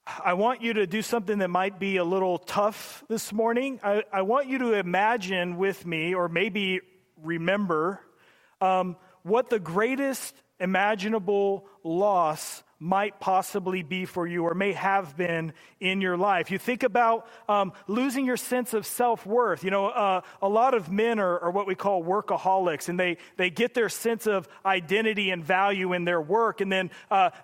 I want you to do something that might be a little tough this morning. I want you to imagine with me, or maybe remember, what the greatest imaginable loss might possibly be for you, or may have been in your life. You think about losing your sense of self-worth. A lot of men are what we call workaholics, and they get their sense of identity and value in their work, and then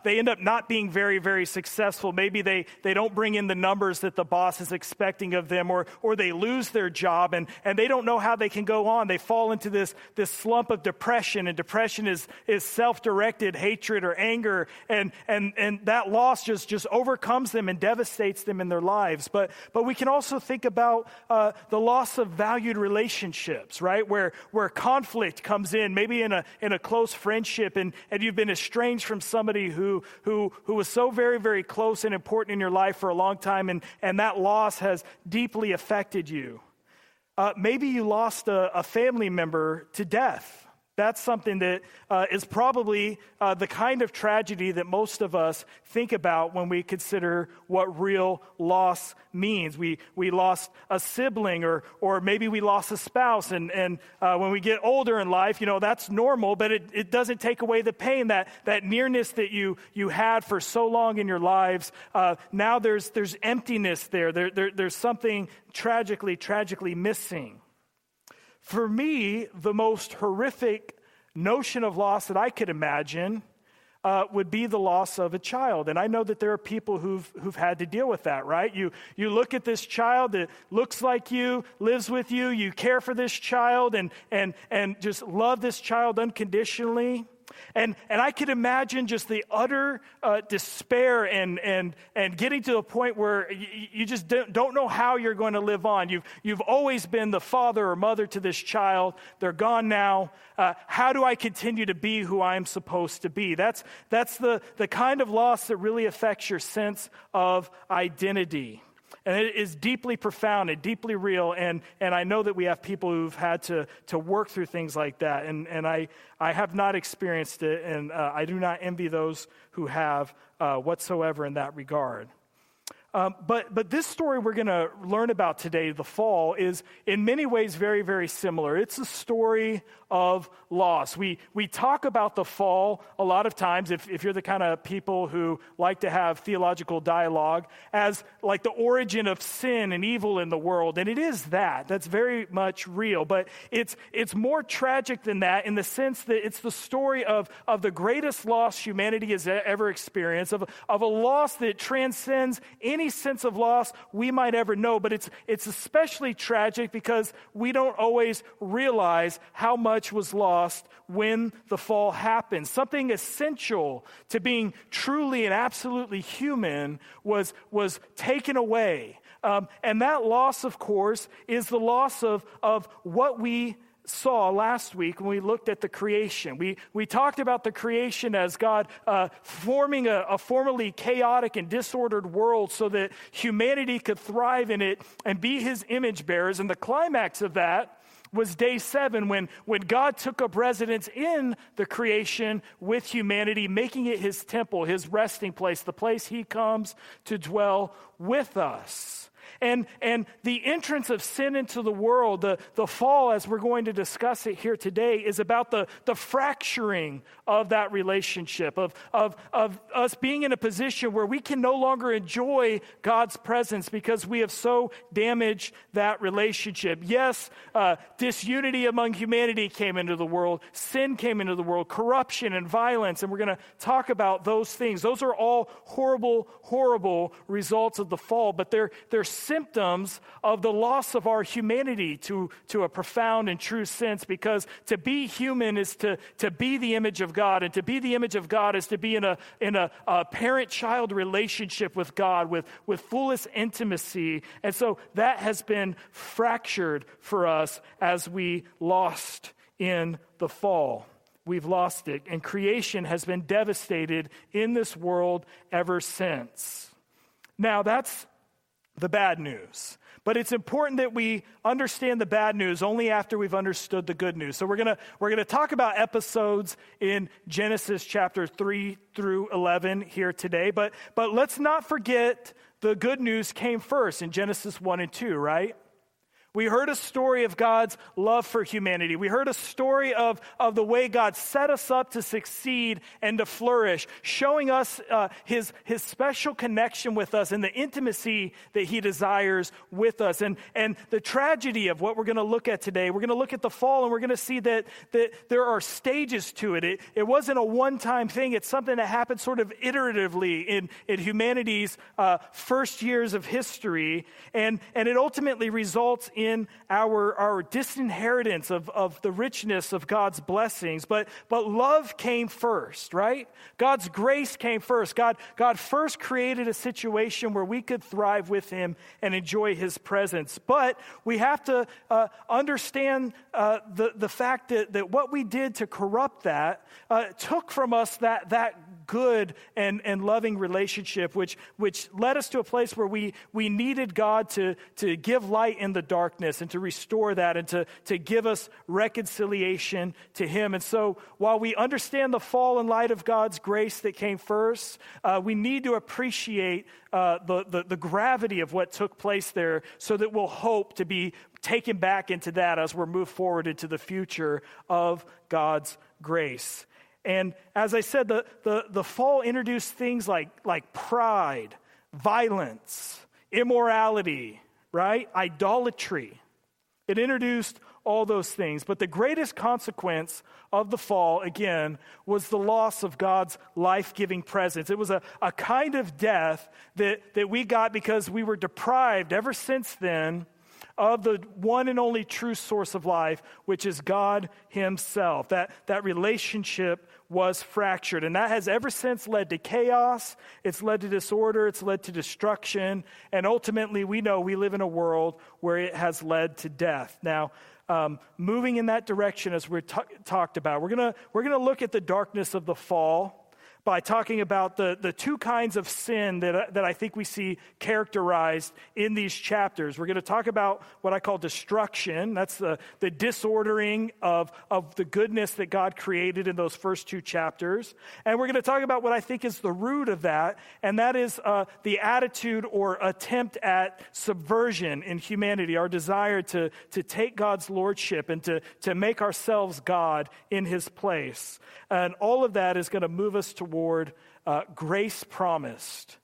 they end up not being very, very successful. Maybe they don't bring in the numbers that the boss is expecting of them, or they lose their job, and they don't know how they can go on. They fall into this slump of depression, and depression is self-directed hatred or anger, and that loss just overcomes them and devastates them in their lives. But we can also think about the loss of valued relationships, right? Where conflict comes in, maybe in a close friendship, and you've been estranged from somebody who was so very, very close and important in your life for a long time, and that loss has deeply affected you. Maybe you lost a family member to death. That's something that is probably the kind of tragedy that most of us think about when we consider what real loss means. We lost a sibling, or maybe we lost a spouse, and when we get older in life, that's normal, but it doesn't take away the pain, that nearness that you had for so long in your lives. Now there's emptiness there. There's something tragically missing. For me, the most horrific notion of loss that I could imagine would be the loss of a child. And I know that there are people who've had to deal with that, right? You look at this child that looks like you, lives with you, you care for this child and just love this child unconditionally. And I could imagine just the utter despair and getting to a point where you just don't know how you're going to live on. You've always been the father or mother to this child. They're gone now. How do I continue to be who I'm supposed to be? That's the kind of loss that really affects your sense of identity. And it is deeply profound and deeply real, and I know that we have people who've had to work through things like that, and I have not experienced it, and I do not envy those who have whatsoever in that regard. But this story we're going to learn about today, the fall, is in many ways very, very similar. It's a story of loss. We talk about the fall a lot of times, if you're the kind of people who like to have theological dialogue, as like the origin of sin and evil in the world. And it is that. That's very much real. But it's more tragic than that in the sense that it's the story of the greatest loss humanity has ever experienced, of a loss that transcends any sense of loss we might ever know. But it's especially tragic because we don't always realize how much was lost when the fall happened. Something essential to being truly and absolutely human was taken away. And that loss, of course, is the loss of what we saw last week when we looked at the creation. We talked about the creation as God forming a formerly chaotic and disordered world so that humanity could thrive in it and be his image bearers. And the climax of that was day 7 when God took up residence in the creation with humanity, making it his temple, his resting place, the place he comes to dwell with us. And the entrance of sin into the world, the fall, as we're going to discuss it here today, is about the fracturing of that relationship, of us being in a position where we can no longer enjoy God's presence because we have so damaged that relationship. Yes, disunity among humanity came into the world, sin came into the world, corruption and violence, and we're going to talk about those things. Those are all horrible, horrible results of the fall, but they're symptoms of the loss of our humanity to a profound and true sense, because to be human is to be the image of God, and to be the image of God is to be in a parent-child relationship with God with fullest intimacy. And so that has been fractured for us as we lost in the fall. We've lost it, and creation has been devastated in this world ever since. Now, that's the bad news. But it's important that we understand the bad news only after we've understood the good news. So we're gonna talk about episodes in Genesis chapter 3 through 11 here today. But let's not forget the good news came first in Genesis 1 and 2, right? We heard a story of God's love for humanity. We heard a story of the way God set us up to succeed and to flourish, showing us his special connection with us and the intimacy that he desires with us. And the tragedy of what we're going to look at today, we're going to look at the fall, and we're going to see that there are stages to it. It wasn't a one-time thing. It's something that happened sort of iteratively in humanity's first years of history. And it ultimately results in our disinheritance of the richness of God's blessings. But love came first, right? God's grace came first. God first created a situation where we could thrive with him and enjoy his presence. But we have to understand the fact that what we did to corrupt that took from us that good and loving relationship, which led us to a place where we needed God to give light in the darkness and to restore that and to give us reconciliation to him. And so while we understand the fall in light of God's grace that came first, we need to appreciate the gravity of what took place there so that we'll hope to be taken back into that as we move forward into the future of God's grace. And as I said, the fall introduced things like pride, violence, immorality, right? Idolatry. It introduced all those things. But the greatest consequence of the fall, again, was the loss of God's life-giving presence. It was a kind of death that we got because we were deprived ever since then of the one and only true source of life, which is God himself. That relationship was fractured, and that has ever since led to chaos. It's led to disorder. It's led to destruction, and ultimately we know we live in a world where it has led to death. Now, moving in that direction, as we talked about, we're gonna look at the darkness of the fall by talking about the two kinds of sin that I think we see characterized in these chapters. We're going to talk about what I call destruction. That's the disordering of the goodness that God created in those first two chapters. And we're going to talk about what I think is the root of that, and that is the attitude or attempt at subversion in humanity, our desire to take God's lordship and to make ourselves God in his place. And all of that is going to move us toward grace promised.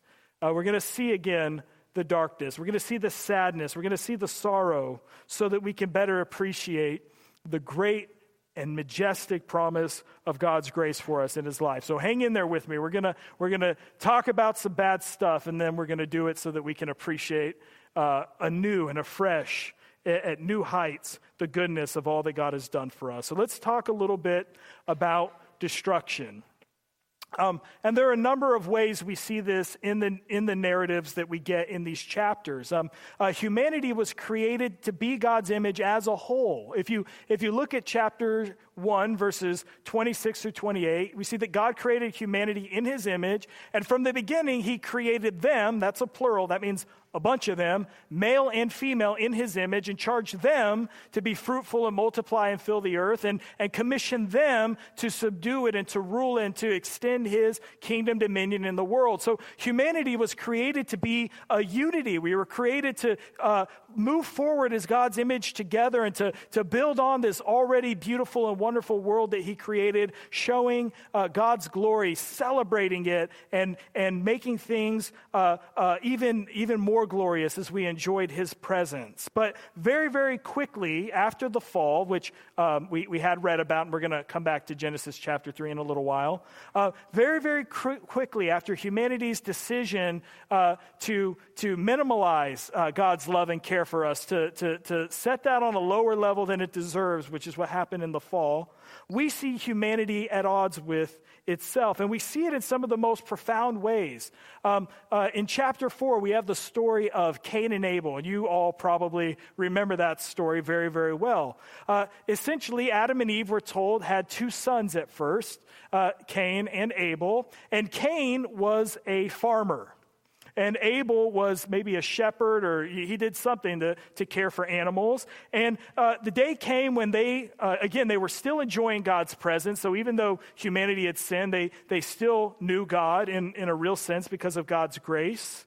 We're going to see again the darkness. We're going to see the sadness. We're going to see the sorrow so that we can better appreciate the great and majestic promise of God's grace for us in his life. So hang in there with me. We're going to talk about some bad stuff, and then we're going to do it so that we can appreciate anew and afresh at new heights the goodness of all that God has done for us. So let's talk a little bit about destruction. And there are a number of ways we see this in the narratives that we get in these chapters. Humanity was created to be God's image as a whole. If you look at chapter 1, verses 26 through 28, we see that God created humanity in his image, and from the beginning he created them, that's a plural, that means a bunch of them, male and female in his image, and charged them to be fruitful and multiply and fill the earth, and commissioned them to subdue it and to rule and to extend his kingdom dominion in the world. So humanity was created to be a unity. We were created to move forward as God's image together and to build on this already beautiful and wonderful world that he created, showing God's glory, celebrating it, and making things even more glorious as we enjoyed his presence. But very, very quickly after the fall, which we had read about, and we're going to come back to Genesis chapter 3 in a little while, very, very quickly after humanity's decision to minimalize God's love and care for us, to set that on a lower level than it deserves, which is what happened in the fall, we see humanity at odds with itself. And we see it in some of the most profound ways. In chapter 4, we have the story of Cain and Abel, and you all probably remember that story very, very well. Essentially, Adam and Eve, we're told, had two sons at first, Cain and Abel, and Cain was a farmer. And Abel was maybe a shepherd, or he did something to care for animals. And the day came when they were still enjoying God's presence. So even though humanity had sinned, they still knew God in a real sense because of God's grace.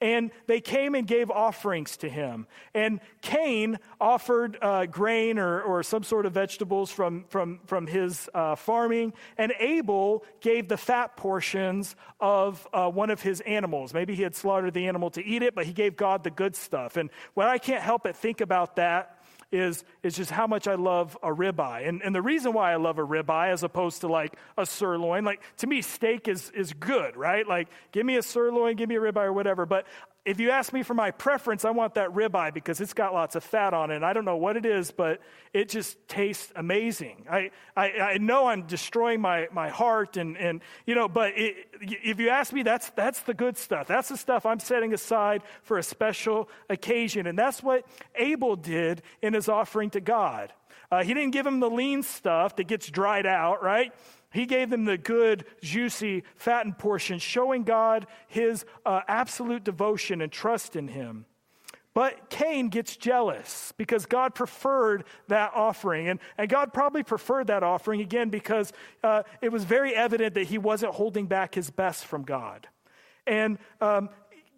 And they came and gave offerings to him. And Cain offered grain or some sort of vegetables from his farming. And Abel gave the fat portions of one of his animals. Maybe he had slaughtered the animal to eat it, but he gave God the good stuff. And what I can't help but think about that is just how much I love a ribeye. And the reason why I love a ribeye as opposed to like a sirloin, like to me, steak is good, right? Like give me a sirloin, give me a ribeye or whatever. But if you ask me for my preference, I want that ribeye because it's got lots of fat on it. And I don't know what it is, but it just tastes amazing. I know I'm destroying my heart and but if you ask me, that's the good stuff. That's the stuff I'm setting aside for a special occasion. And that's what Abel did in his offering to God. He didn't give him the lean stuff that gets dried out, right? He gave them the good, juicy, fattened portion, showing God his absolute devotion and trust in him. But Cain gets jealous because God preferred that offering. And God probably preferred that offering, again, because it was very evident that he wasn't holding back his best from God. And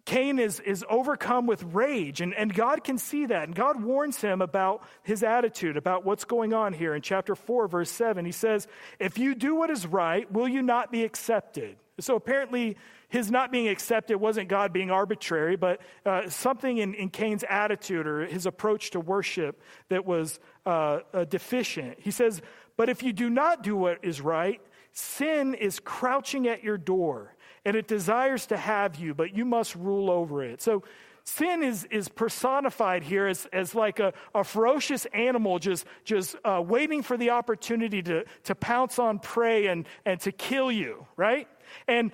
Cain is overcome with rage, and God can see that. And God warns him about his attitude, about what's going on here. In chapter 4, verse 7, he says, "If you do what is right, will you not be accepted?" So apparently his not being accepted wasn't God being arbitrary, but something in Cain's attitude or his approach to worship that was deficient. He says, "But if you do not do what is right, sin is crouching at your door, and it desires to have you, but you must rule over it." So sin is personified here as like a ferocious animal just waiting for the opportunity to pounce on prey and to kill you, right? And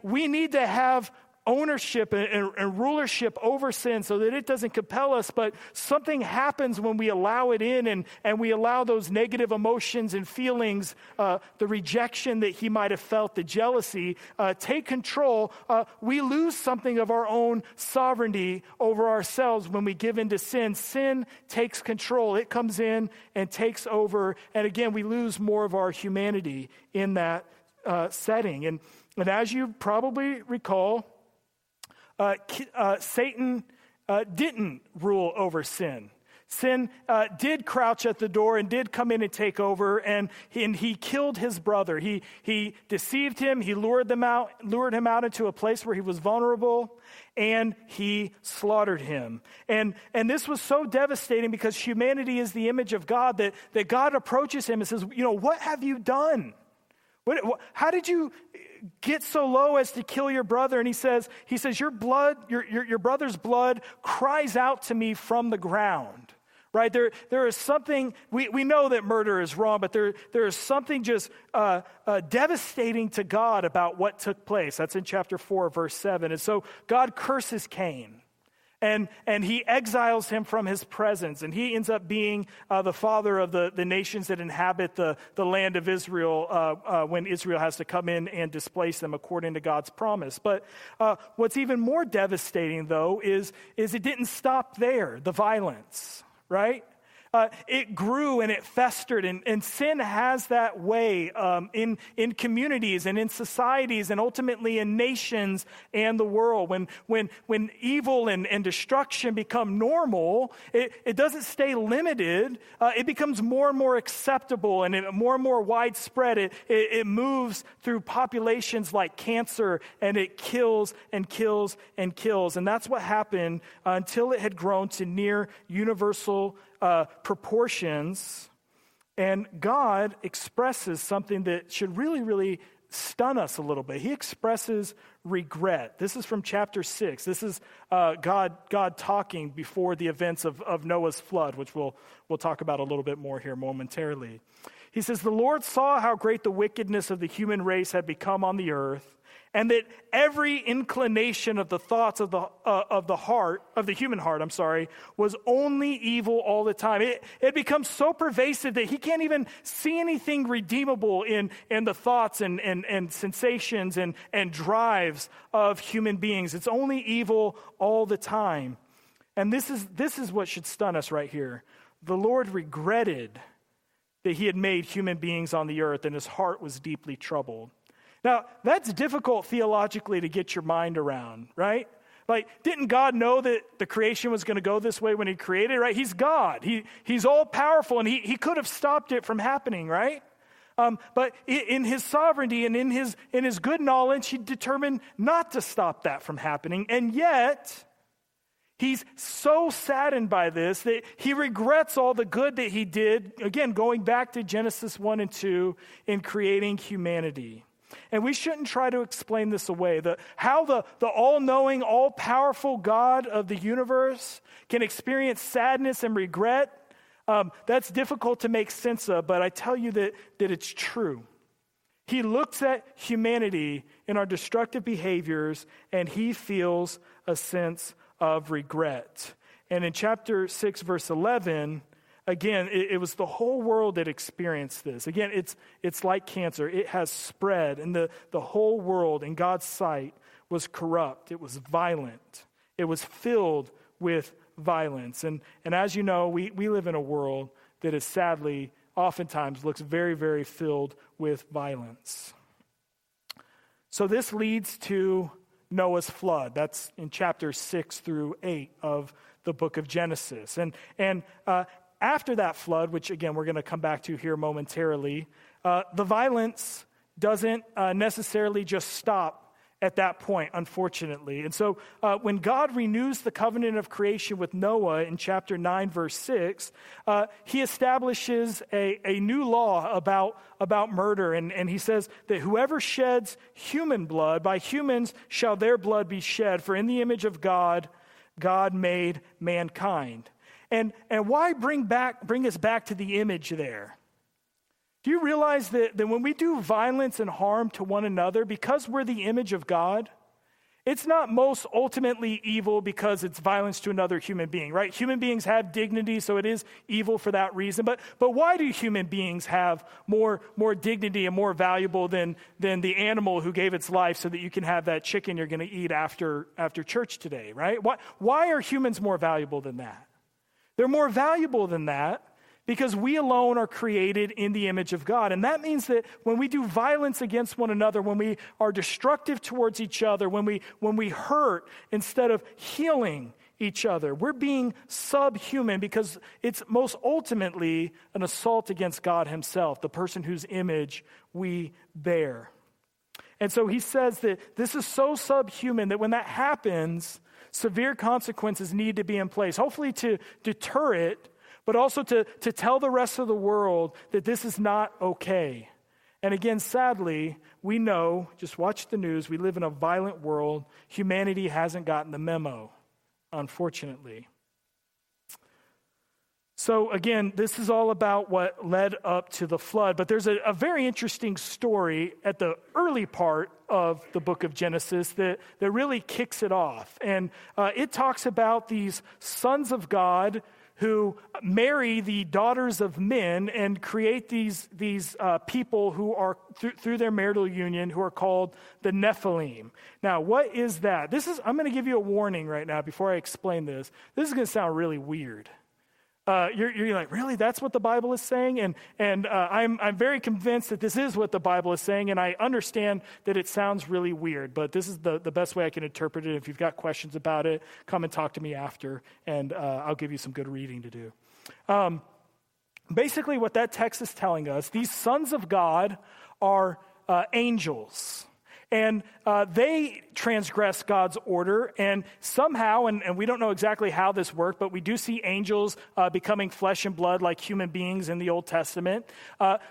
we need to have ownership and rulership over sin so that it doesn't compel us, but something happens when we allow it in and we allow those negative emotions and feelings, the rejection that he might have felt, the jealousy, take control. We lose something of our own sovereignty over ourselves when we give in to sin. Sin takes control. It comes in and takes over. And again, we lose more of our humanity in that setting. And as you probably recall, Satan didn't rule over sin. Sin did crouch at the door and did come in and take over, and he killed his brother. He deceived him. He lured him out into a place where he was vulnerable, and he slaughtered him. And this was so devastating because humanity is the image of God that God approaches him and says, "What have you done? How did you get so low as to kill your brother?" And he says, your blood, your brother's blood cries out to me from the ground. Right? There is something, we know that murder is wrong, but there is something just devastating to God about what took place. That's in chapter 4, verse 7. And so God curses Cain. And he exiles him from his presence. And he ends up being the father of the nations that inhabit the land of Israel when Israel has to come in and displace them according to God's promise. But what's even more devastating, though, is it didn't stop there, the violence, right? It grew and it festered, and sin has that way in communities and in societies and ultimately in nations and the world. When evil and destruction become normal, it doesn't stay limited. It becomes more and more acceptable and more widespread. It moves through populations like cancer, and it kills and kills and kills. And that's what happened until it had grown to near universal proportions, and God expresses something that should really, really stun us a little bit. He expresses regret. This is from chapter 6. This is God talking before the events of Noah's flood, which we'll talk about a little bit more here momentarily. He says, "The Lord saw how great the wickedness of the human race had become on the earth, and that every inclination of the thoughts of the human heart, was only evil all the time. It becomes so pervasive that he can't even see anything redeemable in the thoughts and sensations and drives of human beings. It's only evil all the time. And this is what should stun us right here. The Lord regretted that he had made human beings on the earth, and his heart was deeply troubled. Now, that's difficult theologically to get your mind around, right? Like, didn't God know that the creation was going to go this way when he created it, right? He's God. He's all-powerful, and he could have stopped it from happening, right? But in his sovereignty and in his good knowledge, he determined not to stop that from happening. And yet, he's so saddened by this that he regrets all the good that he did, again, going back to Genesis 1 and 2, in creating humanity. And we shouldn't try to explain this away. How the all-knowing, all-powerful God of the universe can experience sadness and regret, that's difficult to make sense of, but I tell you that it's true. He looks at humanity in our destructive behaviors, and he feels a sense of regret. And in chapter 6, verse 11, again, it was the whole world that experienced this. Again, it's like cancer. It has spread, and the whole world in God's sight was corrupt. It was violent. It was filled with violence. And as you know, we live in a world that is sadly, oftentimes, looks very, very filled with violence. So this leads to Noah's flood. That's in chapters 6 through 8 of the book of Genesis. And after that flood, which again we're going to come back to here momentarily, the violence doesn't necessarily just stop at that point, unfortunately. And so when God renews the covenant of creation with Noah in chapter 9, verse 6, he establishes a new law about murder. And he says that whoever sheds human blood, by humans shall their blood be shed, for in the image of God, God made mankind. And why bring us back to the image there? Do you realize that when we do violence and harm to one another, because we're the image of God, it's not most ultimately evil because it's violence to another human being, right? Human beings have dignity, so it is evil for that reason. But why do human beings have more dignity and more valuable than the animal who gave its life so that you can have that chicken you're going to eat after church today, right? Why are humans more valuable than that? They're more valuable than that because we alone are created in the image of God. And that means that when we do violence against one another, when we are destructive towards each other, when we hurt instead of healing each other, we're being subhuman because it's most ultimately an assault against God himself, the person whose image we bear. And so he says that this is so subhuman that when that happens, severe consequences need to be in place, hopefully to deter it, but also to tell the rest of the world that this is not okay. And again, sadly, we know, just watch the news, we live in a violent world. Humanity hasn't gotten the memo, unfortunately. So again, this is all about what led up to the flood. But there's a very interesting story at the early part of the book of Genesis that really kicks it off. And it talks about these sons of God who marry the daughters of men and create these people who are, through their marital union, who are called the Nephilim. Now, what is that? I'm going to give you a warning right now before I explain this. This is going to sound really weird. You're like, really? That's what the Bible is saying? And I'm very convinced that this is what the Bible is saying, and I understand that it sounds really weird, but this is the best way I can interpret it. If you've got questions about it, come and talk to me after, and I'll give you some good reading to do. Basically, what that text is telling us, these sons of God are angels. And they transgress God's order, and somehow, and we don't know exactly how this worked, but we do see angels becoming flesh and blood like human beings in the Old Testament.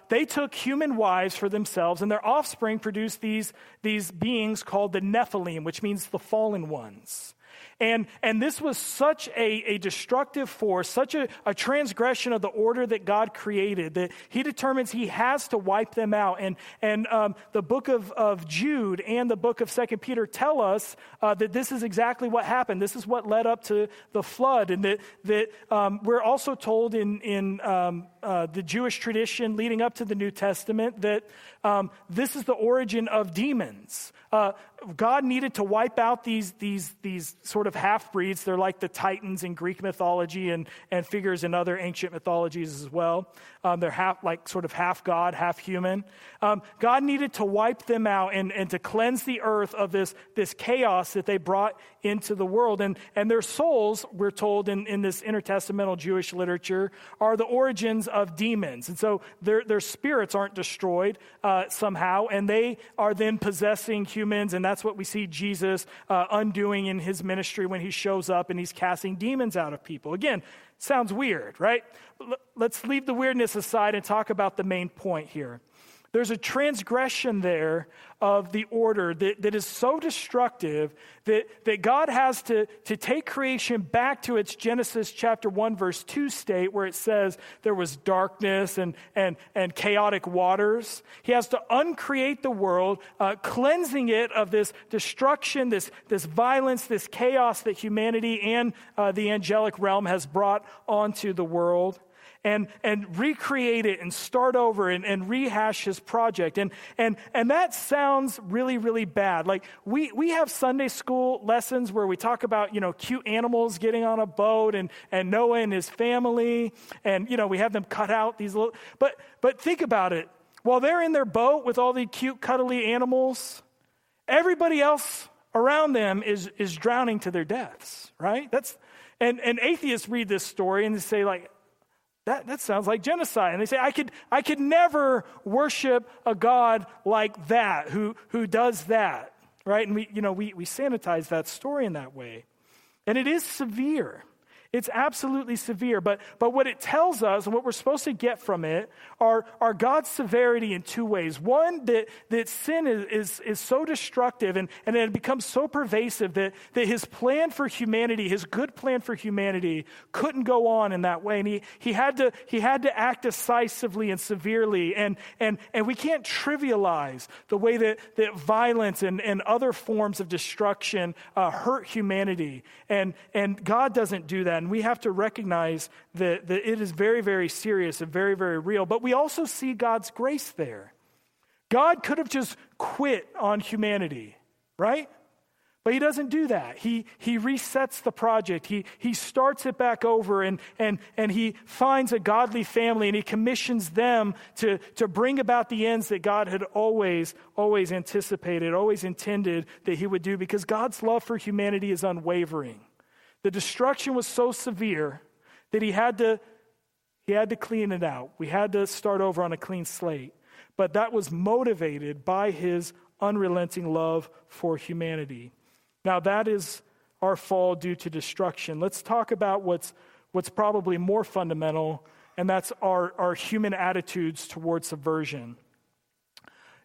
They took human wives for themselves, and their offspring produced these beings called the Nephilim, which means the fallen ones. And this was such a destructive force, such a transgression of the order that God created, that he determines he has to wipe them out. And the book of Jude and the book of 2 Peter tell us that this is exactly what happened. This is what led up to the flood. And that we're also told in the Jewish tradition leading up to the New Testament that this is the origin of demons. God needed to wipe out these sort of half-breeds. They're like the Titans in Greek mythology and figures in other ancient mythologies as well. They're half God, half human. God needed to wipe them out and to cleanse the earth of this chaos that they brought into the world. And their souls, we're told in this intertestamental Jewish literature, are the origins of demons. And so their spirits aren't destroyed somehow, and they are then possessing humans, and that's what we see Jesus undoing in his ministry when he shows up and he's casting demons out of people. Again, sounds weird, right? Let's leave the weirdness aside and talk about the main point here. There's a transgression there of the order that is so destructive that God has to take creation back to its Genesis chapter 1 verse 2 state where it says there was darkness and chaotic waters. He has to uncreate the world, cleansing it of this destruction, this violence, this chaos that humanity and the angelic realm has brought onto the world. And recreate it and start over and rehash his project. And that sounds really, really bad. Like we have Sunday school lessons where we talk about, cute animals getting on a boat and Noah and his family. And, we have them cut out these little, but think about it. While they're in their boat with all the cute, cuddly animals, everybody else around them is drowning to their deaths, right? And atheists read this story and they say like, that sounds like genocide. And they say, I could never worship a God like that, who does that, right? And we sanitize that story in that way. And it is severe. It's absolutely severe. But what it tells us and what we're supposed to get from it are God's severity in two ways. One, that sin is so destructive and it becomes so pervasive that his plan for humanity, his good plan for humanity, couldn't go on in that way. And he had to act decisively and severely. And we can't trivialize the way that violence and other forms of destruction hurt humanity. And God doesn't do that. And we have to recognize that it is very, very serious and very, very real. But we also see God's grace there. God could have just quit on humanity, right? But he doesn't do that. He resets the project. He starts it back over and he finds a godly family and he commissions them to bring about the ends that God had always anticipated, always intended that he would do, because God's love for humanity is unwavering. The destruction was so severe that he had to clean it out. We had to start over on a clean slate. But that was motivated by his unrelenting love for humanity. Now that is our fall due to destruction. Let's talk about what's probably more fundamental, and that's our human attitudes towards subversion.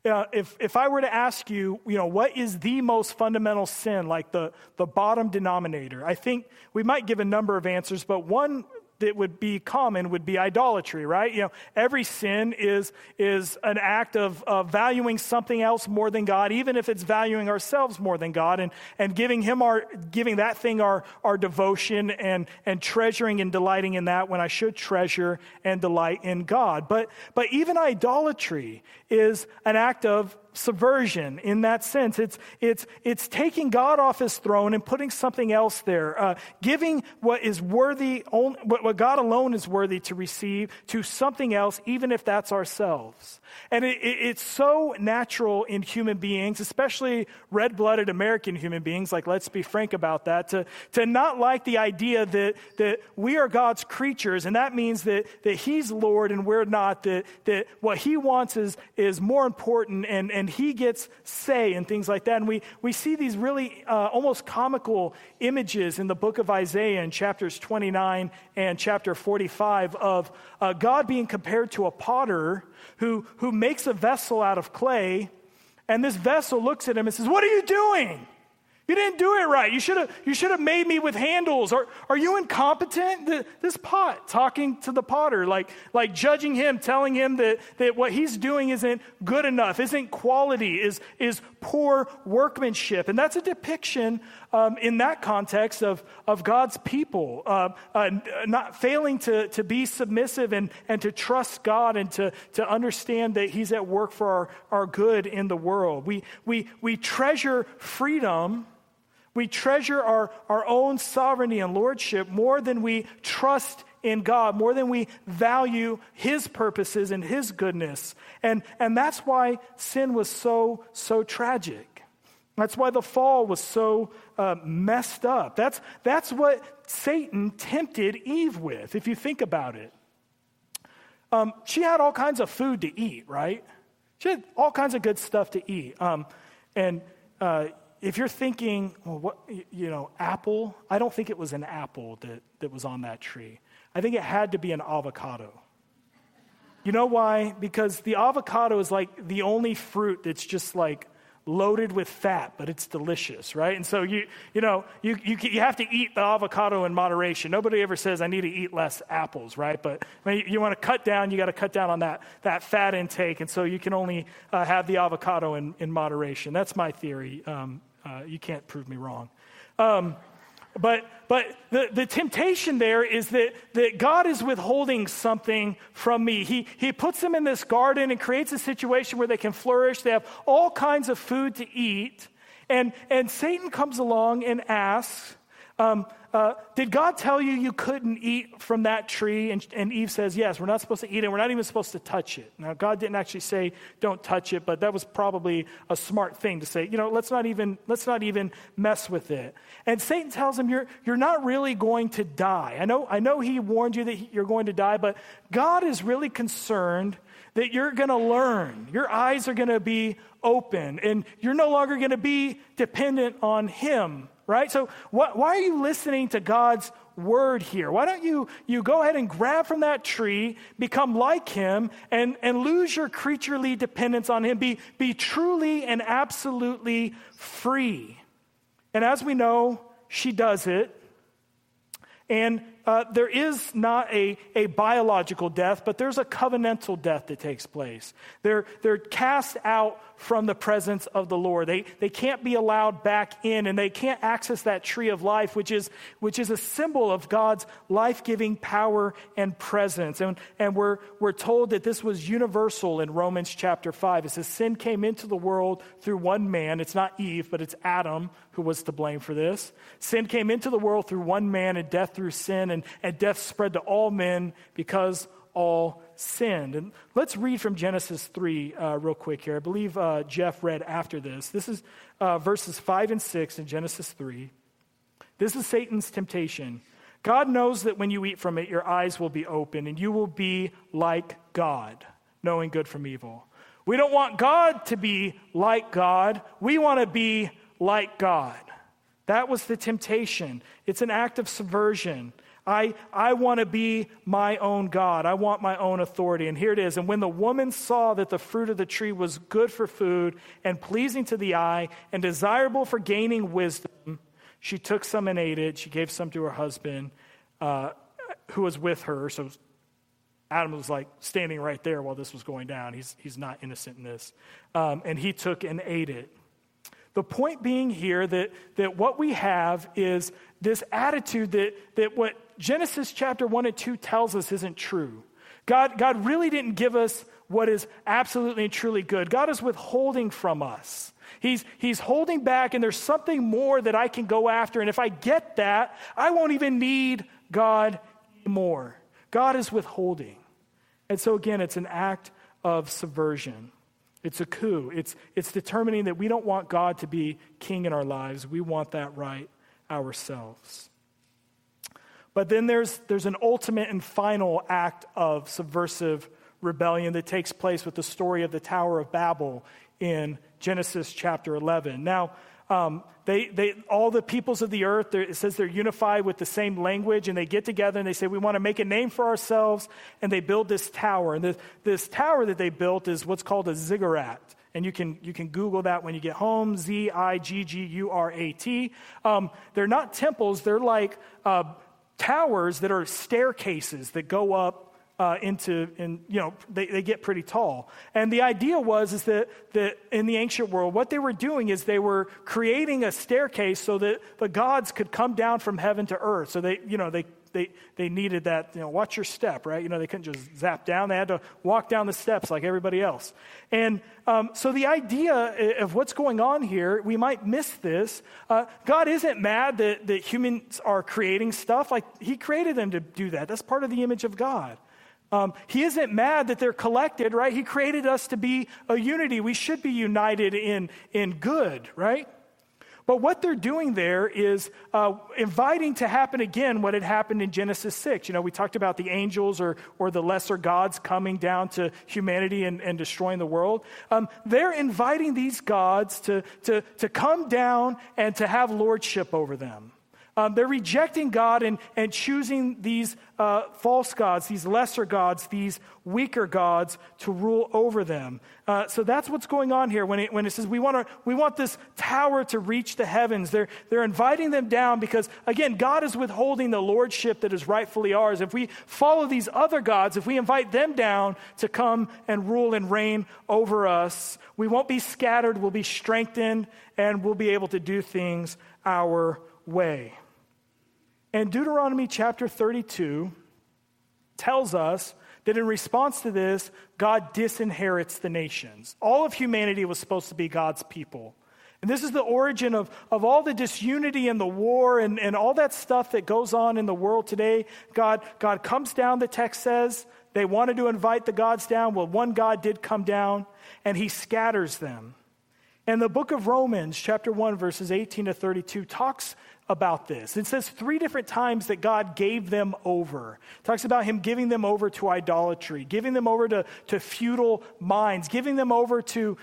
If I were to ask you, what is the most fundamental sin, like the bottom denominator, I think we might give a number of answers, but one that would be common would be idolatry, right? Every sin is an act of valuing something else more than God, even if it's valuing ourselves more than God, and giving that thing our devotion and treasuring and delighting in that when I should treasure and delight in God. But even idolatry is an act of subversion in that sense. It's taking God off his throne and putting something else there, giving what is worthy, what God alone is worthy to receive, to something else, even if that's ourselves. And it's so natural in human beings, especially red-blooded American human beings, like let's be frank about that, to not like the idea that we are God's creatures, and that means that he's Lord and we're not, that what he wants is more important and he gets say and things like that. And we see these really almost comical images in the book of Isaiah in chapters 29 and chapter 45 of God being compared to a potter who makes a vessel out of clay, and this vessel looks at him and says, "What are you doing? You didn't do it right. You should have made me with handles. Or are you incompetent? This pot, talking to the potter, like judging him, telling him that what he's doing isn't good enough, isn't quality, is poor workmanship. And that's a depiction in that context of God's people, not failing to be submissive and to trust God and to understand that he's at work for our good in the world. We treasure freedom. We treasure our own sovereignty and lordship more than we trust in God, more than we value his purposes and his goodness. And that's why sin was so tragic. That's why the fall was so messed up. That's what Satan tempted Eve with, if you think about it. She had all kinds of food to eat, right? She had all kinds of good stuff to eat. If you're thinking, well, apple, I don't think it was an apple that was on that tree. I think it had to be an avocado. You know why? Because the avocado is like the only fruit that's just like loaded with fat, but it's delicious, right? And so you have to eat the avocado in moderation. Nobody ever says, I need to eat less apples, right? But when you want to cut down, you got to cut down on that fat intake, and so you can only have the avocado in moderation. That's my theory. You can't prove me wrong. But the temptation there is that God is withholding something from me. He puts them in this garden and creates a situation where they can flourish. They have all kinds of food to eat. And Satan comes along and asks, did God tell you couldn't eat from that tree? And Eve says, yes, we're not supposed to eat it. We're not even supposed to touch it. Now, God didn't actually say don't touch it, but that was probably a smart thing to say, let's not even mess with it. And Satan tells him, you're not really going to die. I know he warned you that you're going to die, but God is really concerned that you're going to learn. Your eyes are going to be open, and you're no longer going to be dependent on him. Right? So why are you listening to God's word here? Why don't you go ahead and grab from that tree, become like him, and lose your creaturely dependence on him, be truly and absolutely free? And as we know, she does it. And there is not a biological death, but there's a covenantal death that takes place. They're cast out from the presence of the Lord. They can't be allowed back in, and they can't access that tree of life, which is a symbol of God's life-giving power and presence. And we're told that this was universal in Romans chapter 5. It says sin came into the world through one man. It's not Eve, but it's Adam who was to blame for this. Sin came into the world through one man, and death through sin, and death spread to all men because all sinned. And let's read from Genesis 3 real quick here. I believe Jeff read after this. This is verses 5 and 6 in Genesis 3. This is Satan's temptation. God knows that when you eat from it, your eyes will be open, and you will be like God, knowing good from evil. We don't want God to be like God. We want to be like God. That was the temptation. It's an act of subversion. I want to be my own God. I want my own authority. And here it is. And when the woman saw that the fruit of the tree was good for food and pleasing to the eye and desirable for gaining wisdom, she took some and ate it. She gave some to her husband who was with her. So Adam was like standing right there while this was going down. He's not innocent in this. And he took and ate it. The point being here that what we have is this attitude that what Genesis chapter 1 and 2 tells us isn't true. God really didn't give us what is absolutely and truly good. God is withholding from us. He's holding back, and there's something more that I can go after. And if I get that, I won't even need God anymore. God is withholding. And so again, it's an act of subversion. It's a coup. It's determining that we don't want God to be king in our lives. We want that right ourselves. But then there's an ultimate and final act of subversive rebellion that takes place with the story of the Tower of Babel in Genesis chapter 11. Now, they all the peoples of the earth, it says they're unified with the same language, and they get together and they say, we want to make a name for ourselves, and they build this tower. And this tower that they built is what's called a ziggurat. And you can Google that when you get home, Ziggurat. They're not temples. They're like towers that are staircases that go up they get pretty tall. And the idea is that in the ancient world, what they were doing is they were creating a staircase so that the gods could come down from heaven to earth. So they needed that, watch your step, right? They couldn't just zap down. They had to walk down the steps like everybody else. And so the idea of what's going on here, we might miss this. God isn't mad that humans are creating stuff. Like, he created them to do that. That's part of the image of God. He isn't mad that they're collected, right? He created us to be a unity. We should be united in good, right? But what they're doing there is inviting to happen again what had happened in Genesis 6. We talked about the angels or the lesser gods coming down to humanity and destroying the world. They're inviting these gods to come down and to have lordship over them. They're rejecting God and choosing these false gods, these lesser gods, these weaker gods to rule over them. So that's what's going on here when it says we want this tower to reach the heavens. They're inviting them down because, again, God is withholding the lordship that is rightfully ours. If we follow these other gods, if we invite them down to come and rule and reign over us, we won't be scattered, we'll be strengthened, and we'll be able to do things our way. And Deuteronomy chapter 32 tells us that in response to this, God disinherits the nations. All of humanity was supposed to be God's people. And this is the origin of all the disunity and the war and all that stuff that goes on in the world today. God comes down, the text says. They wanted to invite the gods down. Well, one God did come down, and he scatters them. And the book of Romans, chapter 1, verses 18 to 32, talks about this. It says 3 different times that God gave them over. It talks about him giving them over to idolatry, giving them over to futile minds, giving them over to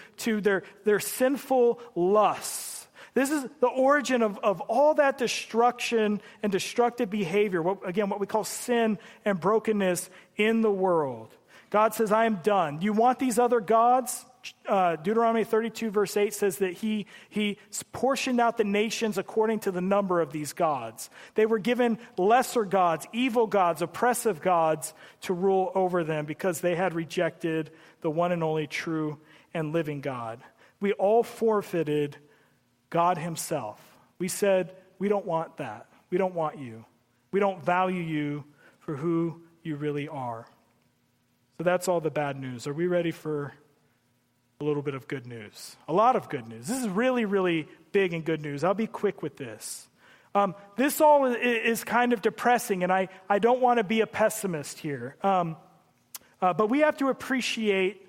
their sinful lusts. This is the origin of all that destruction and destructive behavior, what we call sin and brokenness in the world. God says, I am done. You want these other gods? Deuteronomy 32 verse 8 says that he portioned out the nations according to the number of these gods. They were given lesser gods, evil gods, oppressive gods to rule over them because they had rejected the one and only true and living God. We all forfeited God himself. We said, we don't want that. We don't want you. We don't value you for who you really are. So that's all the bad news. Are we ready for a little bit of good news? A lot of good news. This is really, really big and good news. I'll be quick with this. This all is kind of depressing, and I don't want to be a pessimist here. But we have to appreciate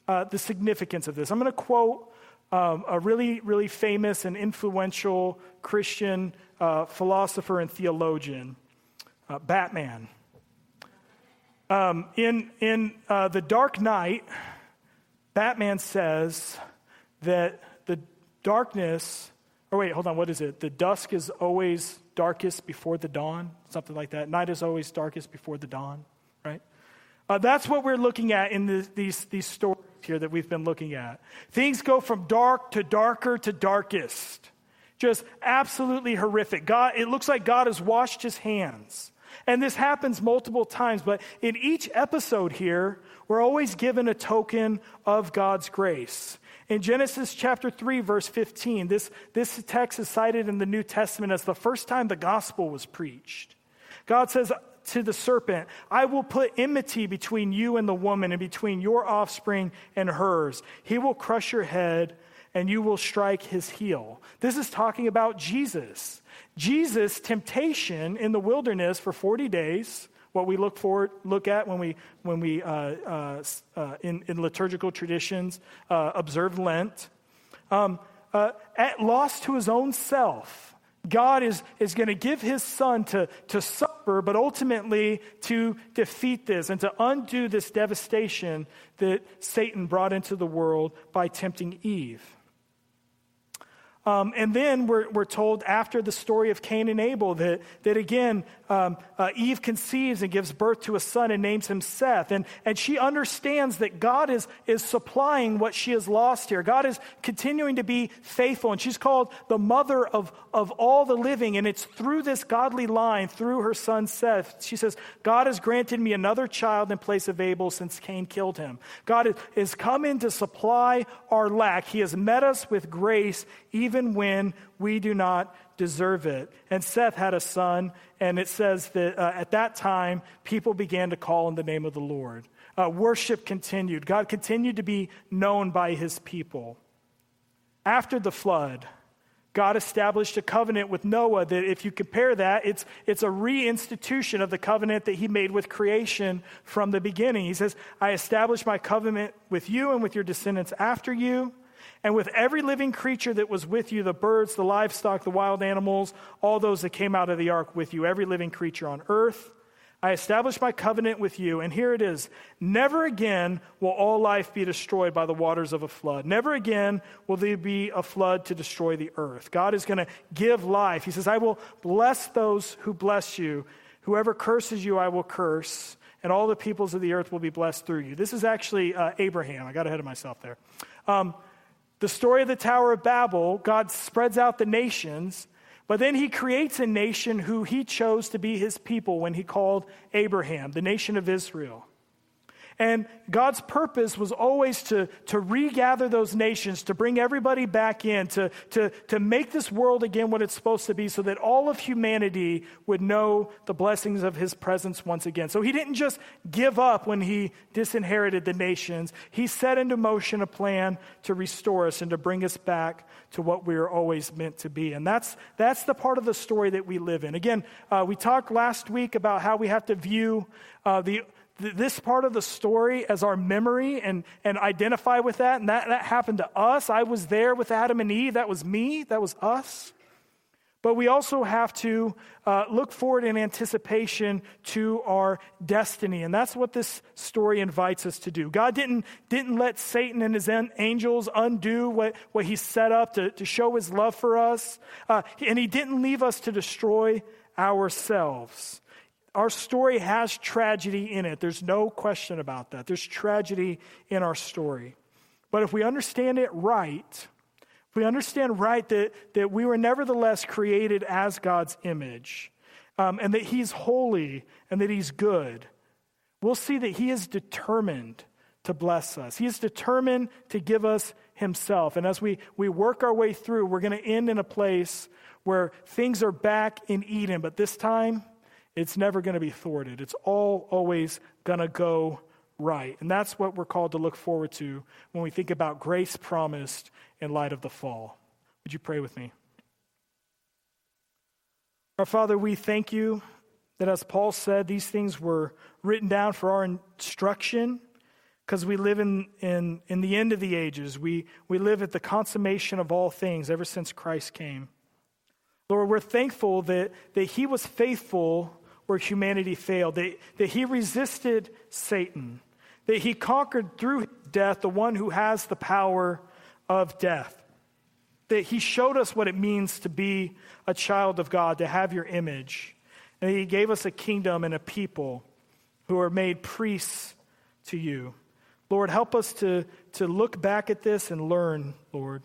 the significance of this. I'm going to quote a really, really famous and influential Christian philosopher and theologian, Batman. In The Dark Knight, Batman says that the darkness, what is it? The dusk is always darkest before the dawn, something like that. Night is always darkest before the dawn, right? That's what we're looking at in these stories here that we've been looking at. Things go from dark to darker to darkest. Just absolutely horrific. It looks like God has washed his hands. And this happens multiple times, but in each episode here, we're always given a token of God's grace. In Genesis chapter 3, verse 15, this text is cited in the New Testament as the first time the gospel was preached. God says to the serpent, I will put enmity between you and the woman and between your offspring and hers. He will crush your head and you will strike his heel. This is talking about Jesus. Jesus' temptation in the wilderness for 40 days, what we look at when we in liturgical traditions observe Lent, at loss to his own self. God is going to give his son to suffer, but ultimately to defeat this and to undo this devastation that Satan brought into the world by tempting Eve. And then we're told after the story of Cain and Abel that again, Eve conceives and gives birth to a son and names him Seth. And she understands that God is supplying what she has lost here. God is continuing to be faithful. And she's called the mother of all the living. And it's through this godly line, through her son Seth, she says, God has granted me another child in place of Abel since Cain killed him. God has come in to supply our lack. He has met us with grace even when we do not deserve it. And Seth had a son, and it says that at that time, people began to call on the name of the Lord. Worship continued. God continued to be known by his people. After the flood, God established a covenant with Noah that if you compare that, it's a reinstitution of the covenant that he made with creation from the beginning. He says, I established my covenant with you and with your descendants after you, and with every living creature that was with you, the birds, the livestock, the wild animals, all those that came out of the ark with you, every living creature on earth. I established my covenant with you, and here it is. Never again will all life be destroyed by the waters of a flood. Never again will there be a flood to destroy the earth. God is going to give life. He says, I will bless those who bless you. Whoever curses you, I will curse, and all the peoples of the earth will be blessed through you. This is actually Abraham. I got ahead of myself there. The story of the Tower of Babel, God spreads out the nations, but then he creates a nation who he chose to be his people when he called Abraham, the nation of Israel. And God's purpose was always to regather those nations, to bring everybody back in, to make this world again what it's supposed to be so that all of humanity would know the blessings of his presence once again. So he didn't just give up when he disinherited the nations. He set into motion a plan to restore us and to bring us back to what we were always meant to be. And that's the part of the story that we live in. Again, we talked last week about how we have to view this part of the story as our memory and identify with that. And that happened to us. I was there with Adam and Eve. That was me. That was us. But we also have to look forward in anticipation to our destiny. And that's what this story invites us to do. God didn't let Satan and his angels undo what he set up to show his love for us. And he didn't leave us to destroy ourselves. Our story has tragedy in it. There's no question about that. There's tragedy in our story. But if we understand it right, if we understand right that we were nevertheless created as God's image, and that he's holy and that he's good, we'll see that he is determined to bless us. He is determined to give us himself. And as we work our way through, we're going to end in a place where things are back in Eden, but this time, it's never going to be thwarted. It's always going to go right. And that's what we're called to look forward to when we think about grace promised in light of the fall. Would you pray with me? Our Father, we thank you that, as Paul said, these things were written down for our instruction because we live in the end of the ages. We live at the consummation of all things ever since Christ came. Lord, we're thankful that he was faithful where humanity failed, that he resisted Satan, that he conquered through death the one who has the power of death, that he showed us what it means to be a child of God, to have your image, and he gave us a kingdom and a people who are made priests to you. Lord, help us to look back at this and learn, Lord.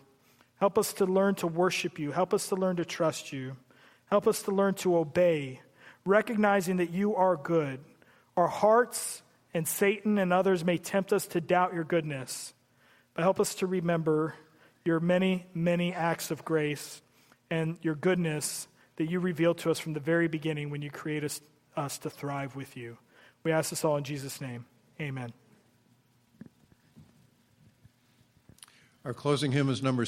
Help us to learn to worship you. Help us to learn to trust you. Help us to learn to obey, recognizing that you are good. Our hearts and Satan and others may tempt us to doubt your goodness, but help us to remember your many, many acts of grace and your goodness that you revealed to us from the very beginning when you created us to thrive with you. We ask this all in Jesus' name. Amen. Our closing hymn is number